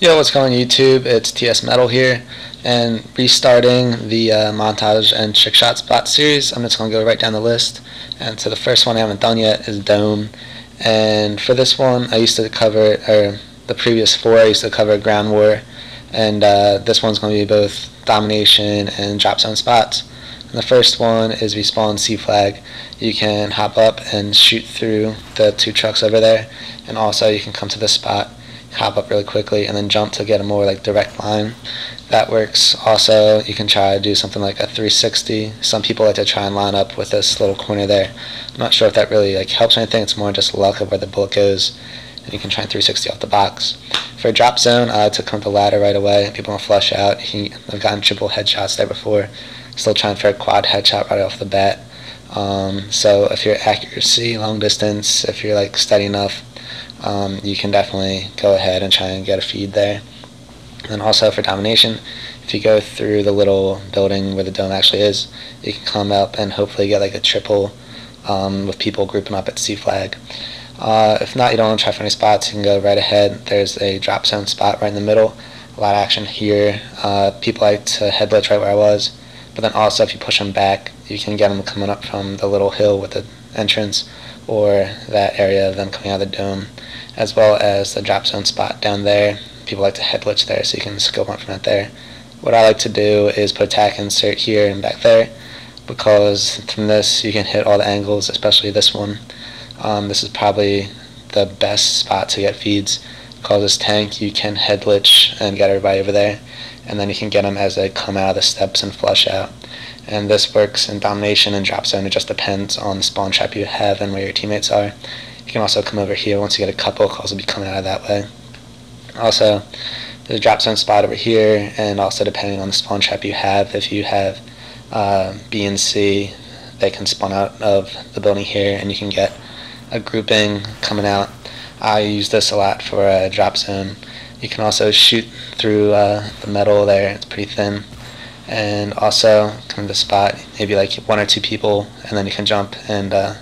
Yo, what's going on YouTube? It's TS Metal here, and restarting the Montage and Trickshot Spot series. I'm just going to go right down the list. And so the first one I haven't done yet is Dome. And for this one, I used to cover, or the previous four, I used to cover Ground War. And this one's going to be both Domination and Drop Zone spots. And the first one is Respawn C Flag. You can hop up and shoot through the two trucks over there, and also you can come to this spot, hop up really quickly, and then jump to get a more direct line. That works. Also, you can try to do something like a 360. Some people like to try and line up with this little corner there. I'm not sure if that really helps or anything. It's more just luck of where the bullet goes, and you can try and 360 off the box. For a drop zone, I like to come to the ladder right away. People don't flush out. I've gotten triple headshots there before. Still trying for a quad headshot right off the bat. So if your accuracy, long distance, if you're steady enough, you can definitely go ahead and try and get a feed there. And also for Domination, if you go through the little building where the dome actually is, you can come up and hopefully get a triple with people grouping up at C Flag. If not, you don't want to try for any spots, you can go right ahead. There's a drop zone spot right in the middle. A lot of action here. People like to head glitch right where I was. But then also if you push them back, you can get them coming up from the little hill with the entrance, or that area of them coming out of the dome, as well as the drop zone spot down there. People like to head glitch there, so you can scope up from that there. What I like to do is put a tack insert here and back there, because from this you can hit all the angles, especially this one. This is probably the best spot to get feeds, because this tank you can head glitch and get everybody over there, and then you can get them as they come out of the steps and flush out. And this works in Domination and Drop Zone. It just depends on the spawn trap you have and where your teammates are. You can also come over here once you get a couple, because they'll be coming out of that way. Also, there's a Drop Zone spot over here, and also depending on the spawn trap you have, if you have B and C, they can spawn out of the building here, and you can get a grouping coming out. I use this a lot for a Drop Zone. You can also shoot through the metal there. It's pretty thin. And also come to the spot, maybe one or two people, and then you can jump and no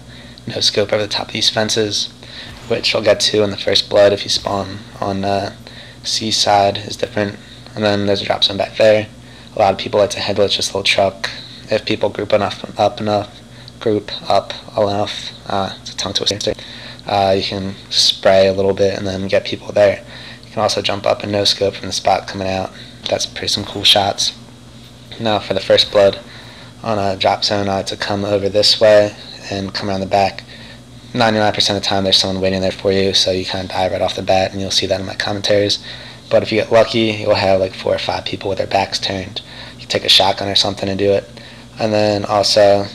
scope over the top of these fences, which I'll get to in the first blood. If you spawn on C side is different. And then there's a drop zone back there. A lot of people like to head glitch this little truck. If people group up enough, it's a tongue twister, you can spray a little bit and then get people there. You can also jump up and no scope from the spot coming out. That's some cool shots. Now for the first blood on a drop zone, I like to come over this way and come around the back. 99% of the time there's someone waiting there for you, so you kind of die right off the bat, and you'll see that in my commentaries. But if you get lucky, you'll have 4 or 5 people with their backs turned. You can take a shotgun or something and do it. And then also,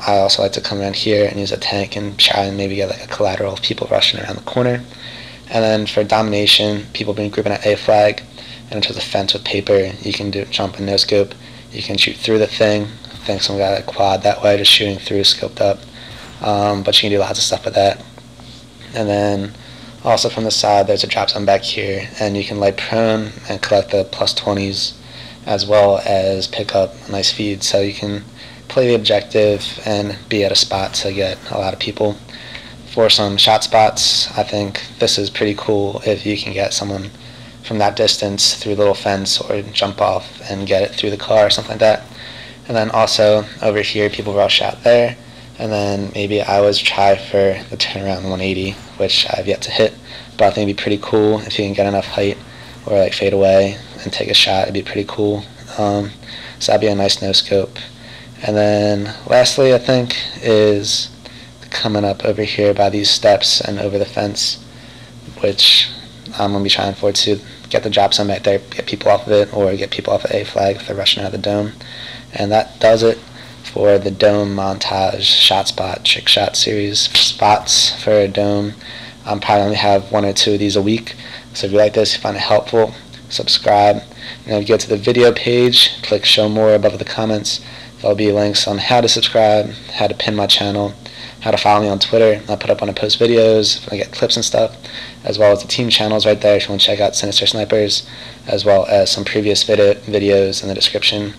I also like to come around here and use a tank and try and maybe get a collateral of people rushing around the corner. And then for Domination, people being grouping at A Flag, and into the fence with paper, you can jump and no scope. You can shoot through the thing. I think someone got a quad that way, just shooting through, scoped up. But you can do lots of stuff with that. And then also from the side, there's a drop zone back here, and you can lay prone and collect the +20s, as well as pick up a nice feed. So you can play the objective and be at a spot to get a lot of people. For some shot spots, I think this is pretty cool if you can get someone from that distance through a little fence, or jump off and get it through the car or something like that. And then also over here, people rush out there, and then maybe I always try for the turnaround 180, which I've yet to hit, but I think it'd be pretty cool if you can get enough height or fade away and take a shot. It'd be pretty cool. So that'd be a nice no scope. And then lastly, I think, is coming up over here by these steps and over the fence, which I'm going to be trying for to get the drop zone back there, get people off of it, or get people off of A Flag if they're rushing out of the dome. And that does it for the Dome Montage Shot Spot Trick Shot series spots for a dome. I'm probably only have 1 or 2 of these a week, so if you like this, you find it helpful, subscribe. And if you go to the video page, click show more above the comments. There'll be links on how to subscribe, how to pin my channel, how to follow me on Twitter. I'll put up when I post videos, when I get clips and stuff, as well as the team channels right there if you want to check out Sinister Snipers, as well as some previous videos in the description.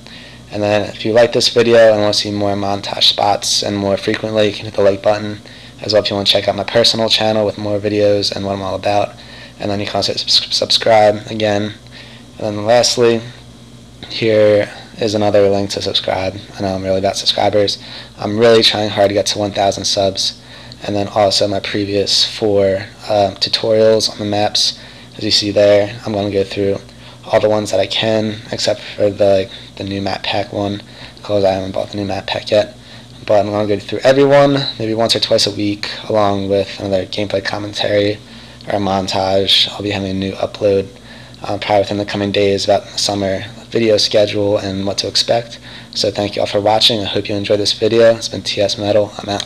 And then if you like this video and want to see more montage spots and more frequently, you can hit the like button. As well, if you want to check out my personal channel with more videos and what I'm all about, and then you can also subscribe again. And then lastly, here is another link to subscribe. I know I'm really about subscribers. I'm really trying hard to get to 1,000 subs. And then also my previous 4 tutorials on the maps. As you see there, I'm going to go through all the ones that I can, except for the new map pack one, because I haven't bought the new map pack yet. But I'm going to go through everyone, maybe once or twice a week, along with another gameplay commentary or a montage. I'll be having a new upload probably within the coming days about the summer video schedule and what to expect. So thank you all for watching. I hope you enjoyed this video. It's been TS Metal. I'm out.